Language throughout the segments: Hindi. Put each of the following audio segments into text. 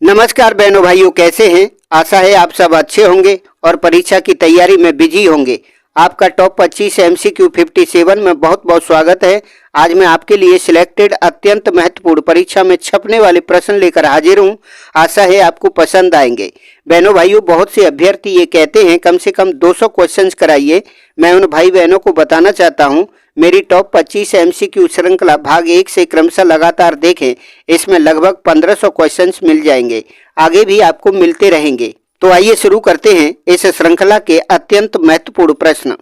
नमस्कार बहनों भाइयों, कैसे हैं? आशा है आप सब अच्छे होंगे और परीक्षा की तैयारी में बिजी होंगे। आपका टॉप 25 MCQ 57 में बहुत बहुत स्वागत है। आज मैं आपके लिए सिलेक्टेड अत्यंत महत्वपूर्ण परीक्षा में छपने वाले प्रश्न लेकर हाजिर हूं। आशा है आपको पसंद आएंगे। बहनों भाइयों, बहुत से अभ्यर्थी ये कहते हैं कम से कम 200 क्वेश्चंस कराइए। मैं उन भाई बहनों को बताना चाहता हूं, मेरी टॉप 25 MCQ श्रृंखला भाग 1 से क्रमशः लगातार देखें। इसमें लगभग 1500 क्वेश्चंस मिल जाएंगे, आगे भी आपको मिलते रहेंगे। तो आइए शुरू करते हैं इस श्रृंखला के अत्यंत महत्वपूर्ण प्रश्न।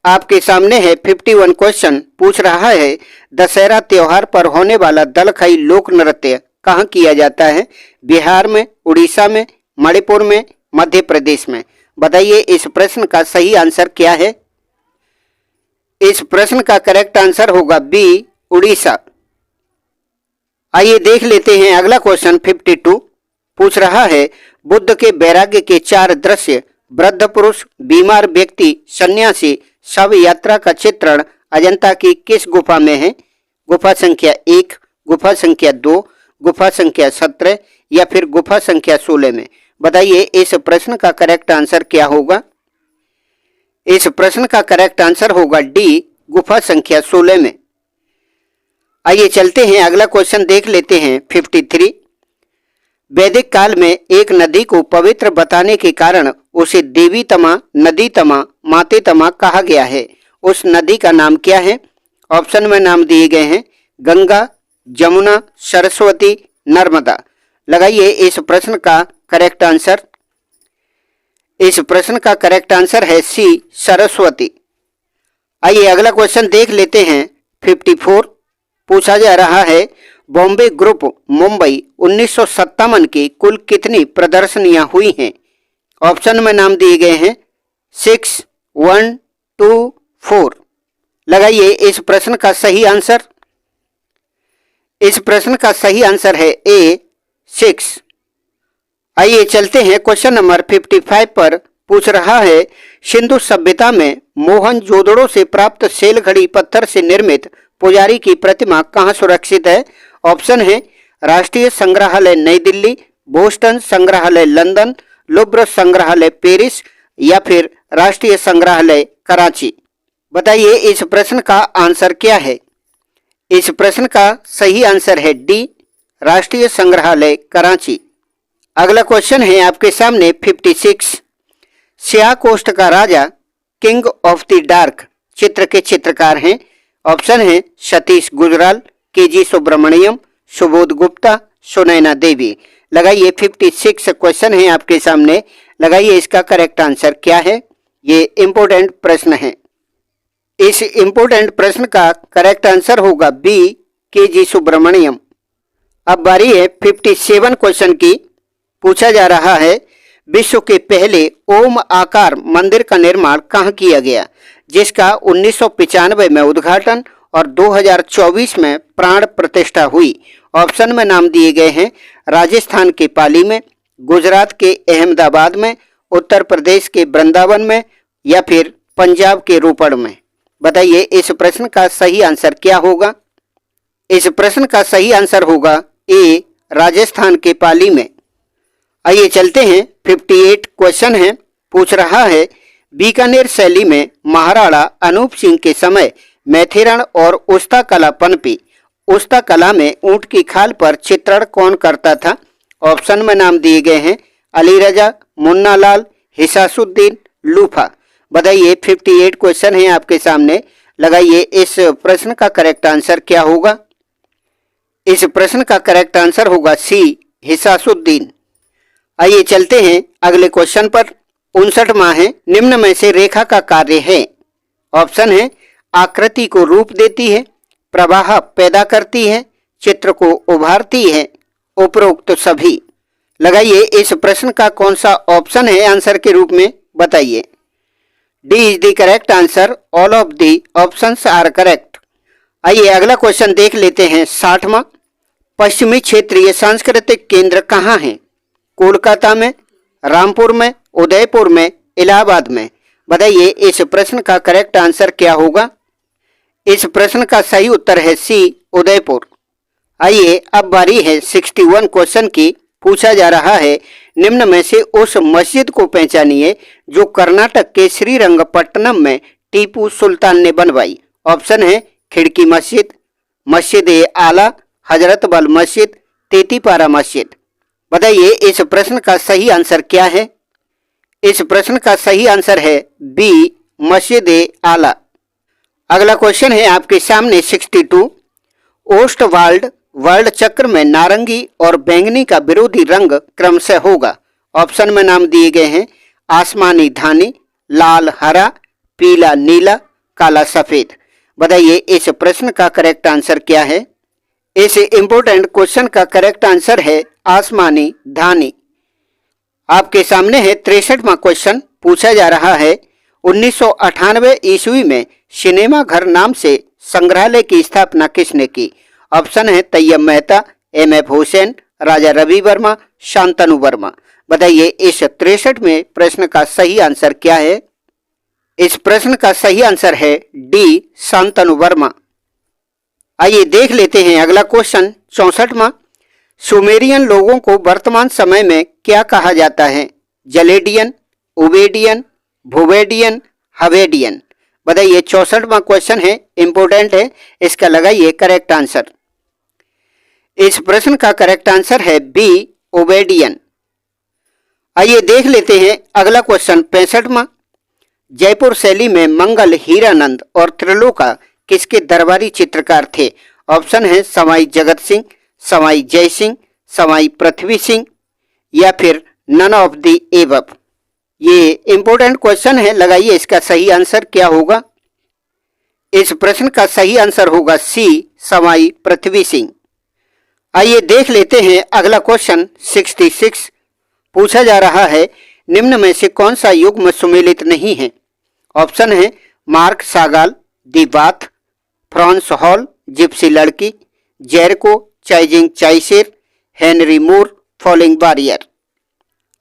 आपके सामने है 51 क्वेश्चन। पूछ रहा है, दशहरा त्योहार पर होने वाला दलखाई लोक नृत्य कहाँ किया जाता है? बिहार में, उड़ीसा में, मणिपुर में, मध्य प्रदेश में। बताइए इस प्रश्न का सही आंसर क्या है? इस प्रश्न का करेक्ट आंसर होगा बी, उड़ीसा। आइए देख लेते हैं अगला क्वेश्चन 52। पूछ रहा है, बुद्ध के वैराग्य के 4 दृश्य वृद्ध पुरुष, बीमार व्यक्ति, सन्यासी, शव यात्रा का चित्रण अजंता की किस गुफा में है? गुफा संख्या 1, गुफा संख्या 2, गुफा संख्या 17 या फिर गुफा संख्या 16 में। बताइए इस प्रश्न का करेक्ट आंसर क्या होगा? इस प्रश्न का करेक्ट आंसर होगा डी, गुफा संख्या 16 में। आइए चलते हैं अगला क्वेश्चन देख लेते हैं 53। वैदिक काल में एक नदी को पवित्र बताने के कारण उसे देवी तमा, नदी तमा, माते तमा कहा गया है। उस नदी का नाम क्या है? ऑप्शन में नाम दिए गए हैं गंगा, जमुना, सरस्वती, नर्मदा। लगाइए इस प्रश्न का करेक्ट आंसर। इस प्रश्न का करेक्ट आंसर है सी, सरस्वती। आइए अगला क्वेश्चन देख लेते हैं 54। पूछा जा रहा है, बॉम्बे ग्रुप मुंबई 1957 की कुल कितनी प्रदर्शनियां हुई हैं? ऑप्शन में नाम दिए गए हैं 6, 1, 2, 4। लगाइए इस प्रश्न का सही आंसर। इस प्रश्न का सही आंसर है ए, 6। आइए चलते हैं क्वेश्चन नंबर 55 पर। पूछ रहा है, सिंधु सभ्यता में मोहनजोदड़ो से प्राप्त सेल घड़ी पत्थर से निर्मित पुजारी की प्रतिमा कहाँ सुरक्षित है? ऑप्शन है राष्ट्रीय संग्रहालय नई दिल्ली, बोस्टन संग्रहालय लंदन, लुव्र संग्रहालय पेरिस या फिर राष्ट्रीय संग्रहालय कराची। बताइए इस प्रश्न का आंसर क्या है? इस प्रश्न का सही आंसर है डी, राष्ट्रीय संग्रहालय कराची। अगला क्वेश्चन है आपके सामने 56। स्याह कोस्ट का राजा, किंग ऑफ द डार्क चित्र के चित्रकार हैं। ऑप्शन है सतीश गुजराल, KG सुब्रमण्यम, सुबोध गुप्ता, सुनैना देवी। लगाइए 56 क्वेश्चन है आपके सामने। लगाइए इसका करेक्ट आंसर क्या है? ये इंपॉर्टेंट प्रश्न है। इस इंपॉर्टेंट प्रश्न का करेक्ट आंसर होगा बी, KG सुब्रमण्यम। अब बारी है 57 क्वेश्चन की। पूछा जा रहा है, विश्व के पहले ओम आकार मंदिर का निर्माण कहाँ किया गया, जिसका 1995 में उद्घाटन और 2024 में प्राण प्रतिष्ठा हुई? ऑप्शन में नाम दिए गए हैं राजस्थान के पाली में, गुजरात के अहमदाबाद में, उत्तर प्रदेश के वृंदावन में या फिर पंजाब के रोपड़ में। बताइए इस प्रश्न का सही आंसर क्या होगा? इस प्रश्न का सही आंसर होगा ए, राजस्थान के पाली में। आइए चलते हैं 58 क्वेश्चन है। पूछ रहा है, बीकानेर शैली में महाराणा अनूप सिंह के समय मैथिरण और उस्ता कला पनपी। उस्ता कला में ऊंट की खाल पर चित्रण कौन करता था? ऑप्शन में नाम दिए गए हैं अली रजा, मुन्ना लाल, हिसासुद्दीन, लूफा। बताइए 58 क्वेश्चन है आपके सामने। लगाइए इस प्रश्न का करेक्ट आंसर क्या होगा? इस प्रश्न का करेक्ट आंसर होगा सी, हिसासुद्दीन। आइए चलते हैं अगले क्वेश्चन पर। 59वां है, निम्न में से रेखा का कार्य है? ऑप्शन है आकृति को रूप देती है, प्रवाह पैदा करती है, चित्र को उभारती है, उपरोक्त सभी। लगाइए इस प्रश्न का कौन सा ऑप्शन है आंसर के रूप में? बताइए। D is the correct answer. All of the options are correct. आइए अगला क्वेश्चन देख लेते हैं 60वां। पश्चिमी क्षेत्रीय सांस्कृतिक केंद्र कहाँ है? कोलकाता में, रामपुर में, उदयपुर में, इलाहाबाद में। बताइए इस प्रश्न का करेक्ट आंसर क्या होगा? इस प्रश्न का सही उत्तर है सी, उदयपुर। आइए अब बारी है 61 क्वेश्चन की। पूछा जा रहा है निम्न में से उस मस्जिद को पहचानिए जो कर्नाटक के श्रीरंगपट्टनम में टीपू सुल्तान ने बनवाई। ऑप्शन है खिड़की मस्जिद, मस्जिद ए आला, हजरत बल मस्जिद, तेतीपारा मस्जिद। बताइए इस प्रश्न का सही आंसर क्या है। इस प्रश्न का सही आंसर है बी, मस्जिद ए आला। अगला क्वेश्चन है आपके सामने 62। ओस्टवाल्ड वर्ल्ड चक्र में नारंगी और बैंगनी का विरोधी रंग क्रमशः होगा। ऑप्शन में नाम दिए गए हैं आसमानी धानी, लाल हरा, पीला नीला, काला सफेद। बताइए इस प्रश्न का करेक्ट आंसर क्या है। इस इंपोर्टेंट क्वेश्चन का करेक्ट आंसर है आसमानी धानी। आपके सामने है 63वां क्वेश्चन। पूछा जा रहा है 1998 ईस्वी में सिनेमा घर नाम से संग्रहालय की स्थापना किसने की। ऑप्शन है तैयब मेहता, एम.एफ. हुसैन, राजा रवि वर्मा, शांतनु वर्मा। बताइए इस 63वें प्रश्न का सही आंसर क्या है। इस प्रश्न का सही आंसर है डी, शांतनु वर्मा। आइए देख लेते हैं अगला क्वेश्चन 64वां। सुमेरियन लोगों को वर्तमान समय में क्या कहा जाता है। जलेडियन, उबेडियन, भूवेडियन, हवेडियन। बताइए 64वां क्वेश्चन है, इंपोर्टेंट है, इसका लगाइए करेक्ट आंसर। इस प्रश्न का करेक्ट आंसर है बी, ओबेडियन। आइए देख लेते हैं अगला क्वेश्चन 65वां। जयपुर शैली में मंगल, हीरानंद और त्रिलोका किसके दरबारी चित्रकार थे। ऑप्शन है सवाई जगत सिंह, सवाई जय सिंह, सवाई पृथ्वी सिंह या फिर नन ऑफ द एबव। ये इंपोर्टेंट क्वेश्चन है, लगाइए इसका सही आंसर क्या होगा। इस प्रश्न का सही आंसर होगा सी, सवाई पृथ्वी सिंह। आइए देख लेते हैं अगला क्वेश्चन 66। पूछा जा रहा है निम्न में से कौन सा युग्म सुमेलित नहीं है। ऑप्शन है मार्क सागाल, दी बाथ, फ्रांस हॉल, जिप्सी लड़की, जेरिको, चाइजिंग चाइसेर, हेनरी मूर, फॉलिंग बैरियर।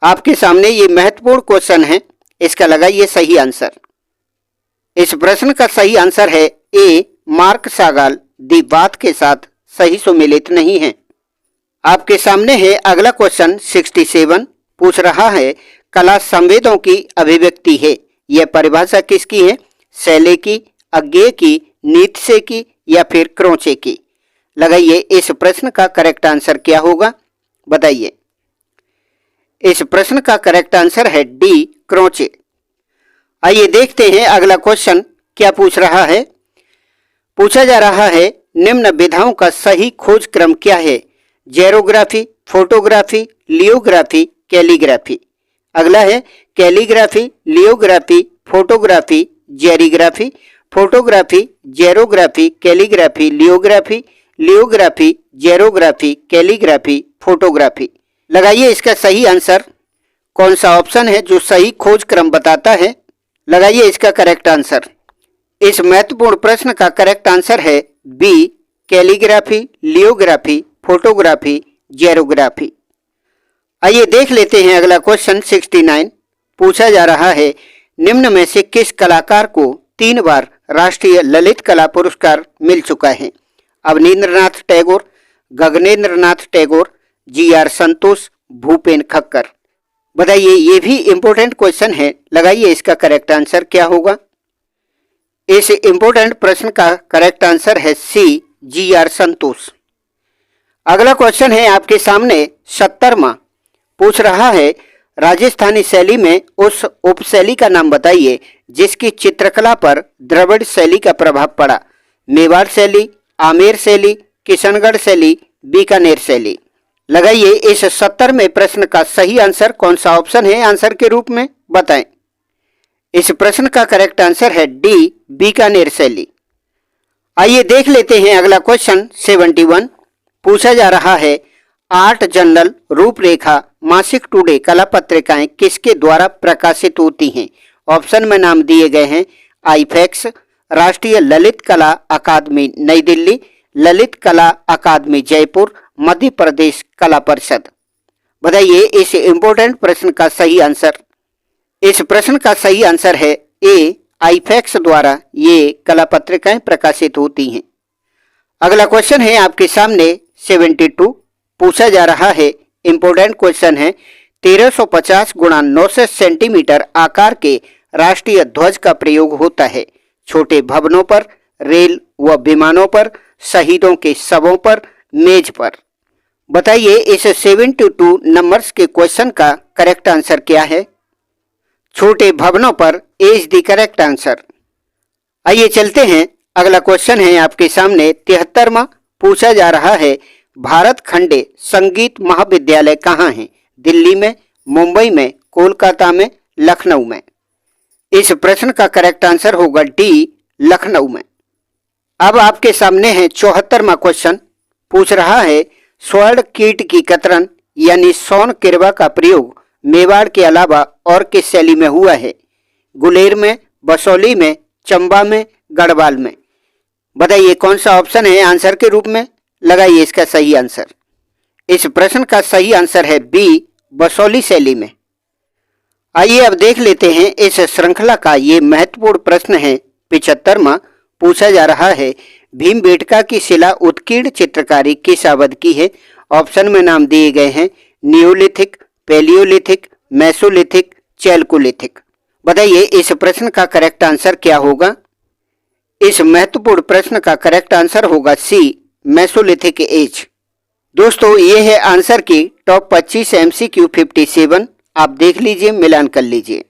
आपके सामने ये महत्वपूर्ण क्वेश्चन है, इसका लगाइए सही आंसर। इस प्रश्न का सही आंसर है ए, मार्क सागाल दी बाथ के साथ सही सुमेलित नहीं है। आपके सामने है अगला क्वेश्चन 67। पूछ रहा है कला संवेदों की अभिव्यक्ति है। यह परिभाषा किसकी है। शैले की, अज्ञेय की, नीत्शे की या फिर क्रोचे की। लगाइए इस प्रश्न का करेक्ट आंसर क्या होगा, बताइए। इस प्रश्न का करेक्ट आंसर है डी, क्रोचे। आइए देखते हैं अगला क्वेश्चन क्या पूछ रहा है। पूछा जा रहा है निम्न विधाओं का सही खोज क्रम क्या है। Xerography, photography, lithography, calligraphy. अगला है calligraphy, lithography, photography, xerography, photography, xerography, calligraphy, lithography, lithography, xerography, calligraphy, photography. लगाइए इसका सही आंसर। कौन सा ऑप्शन है जो सही खोज क्रम बताता है। लगाइए इसका करेक्ट आंसर। इस महत्वपूर्ण प्रश्न का करेक्ट आंसर है B, calligraphy, lithography, photography, xerography. आइए देख लेते हैं अगला क्वेश्चन 69। पूछा जा रहा है निम्न में से किस कलाकार को 3 बार राष्ट्रीय ललित कला पुरस्कार मिल चुका है। अवनींद्रनाथ टैगोर, गगनेंद्रनाथ टैगोर, जी.आर. संतोष, भूपेन खक्कर। बताइए ये भी इंपोर्टेंट क्वेश्चन है, लगाइए इसका करेक्ट आंसर क्या होगा। इस इंपोर्टेंट प्रश्न का करेक्ट आंसर है सी, जी.आर. संतोष। अगला क्वेश्चन है आपके सामने 70वां। पूछ रहा है राजस्थानी शैली में उस उपशैली का नाम बताइए जिसकी चित्रकला पर द्रविड़ शैली का प्रभाव पड़ा। मेवाड़ शैली, आमेर शैली, किशनगढ़ शैली, बीकानेर शैली। लगाइए इस 70वें प्रश्न का सही आंसर। कौन सा ऑप्शन है आंसर के रूप में, बताएं। इस प्रश्न का करेक्ट आंसर है डी, बीकानेर शैली। आइए देख लेते हैं अगला क्वेश्चन 71। पूछा जा रहा है आर्ट जर्नल, रूपरेखा, मासिक टुडे कला पत्रिकाएं किसके द्वारा प्रकाशित होती हैं। ऑप्शन में नाम दिए गए हैं आईफैक्स, राष्ट्रीय ललित कला अकादमी नई दिल्ली, ललित कला अकादमी जयपुर, मध्य प्रदेश कला परिषद। बताइए इस इंपोर्टेंट प्रश्न का सही आंसर। इस प्रश्न का सही आंसर है ए, आईफैक्स द्वारा ये कला पत्रिकाएं प्रकाशित होती हैं। अगला क्वेश्चन है आपके सामने 72। पूछा जा रहा है इम्पोर्टेंट क्वेश्चन है। 1350 गुणा 900 सेंटीमीटर आकार के राष्ट्रीय ध्वज का प्रयोग होता है छोटे भवनों पर, रेल व विमानों पर, शहीदों के शवों पर, मेज पर। बताइए इस 72 नंबर्स के क्वेश्चन का करेक्ट आंसर क्या है। छोटे भवनों पर इज द करेक्ट आंसर। आइए चलते हैं, अगला क्वेश्चन है आपके सामने 73वां। पूछा जा रहा है भारत खंडे संगीत महाविद्यालय कहाँ है? दिल्ली में, मुंबई में, कोलकाता में, लखनऊ में। इस प्रश्न का करेक्ट आंसर होगा डी, लखनऊ में। अब आपके सामने है 74वां क्वेश्चन। पूछ रहा है स्वर्ण कीट की कतरन यानी सोन किरवा का प्रयोग मेवाड़ के अलावा और किस शैली में हुआ है? गुलेर में, बसौली में, चंबा में, गढ़वाल में। बताइए कौन सा ऑप्शन है आंसर के रूप में। लगाइए इसका सही आंसर। इस प्रश्न का सही आंसर है बी, बसौली शैली में। आइए अब देख लेते हैं इस श्रृंखला का ये महत्वपूर्ण प्रश्न है 75वां। पूछा जा रहा है भीमबेटका की शिला उत्कीर्ण चित्रकारी किस अवधि की है? ऑप्शन में नाम दिए गए हैं नियोलिथिक, पैलियोलिथिक, मेसोलिथिक, चैल्कोलिथिक। बताइए इस प्रश्न का करेक्ट आंसर क्या होगा। इस महत्वपूर्ण प्रश्न का करेक्ट आंसर होगा सी, मेसोलिथिक एज। दोस्तों ये है आंसर की टॉप 25 MCQ 57। आप देख लीजिए, मिलान कर लीजिए।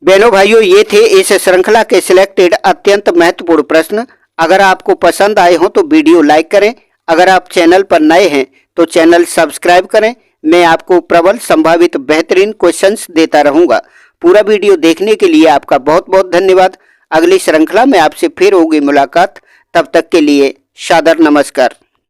बहनों भाइयों, ये थे इस श्रृंखला के सिलेक्टेड अत्यंत महत्वपूर्ण प्रश्न। अगर आपको पसंद आए हो तो वीडियो लाइक करें। अगर आप चैनल पर नए हैं तो चैनल सब्सक्राइब करें। मैं आपको प्रबल संभावित बेहतरीन क्वेश्चंस देता रहूंगा। पूरा वीडियो देखने के लिए आपका बहुत बहुत धन्यवाद। अगली श्रृंखला में आपसे फिर होगी मुलाकात। तब तक के लिए सादर नमस्कार।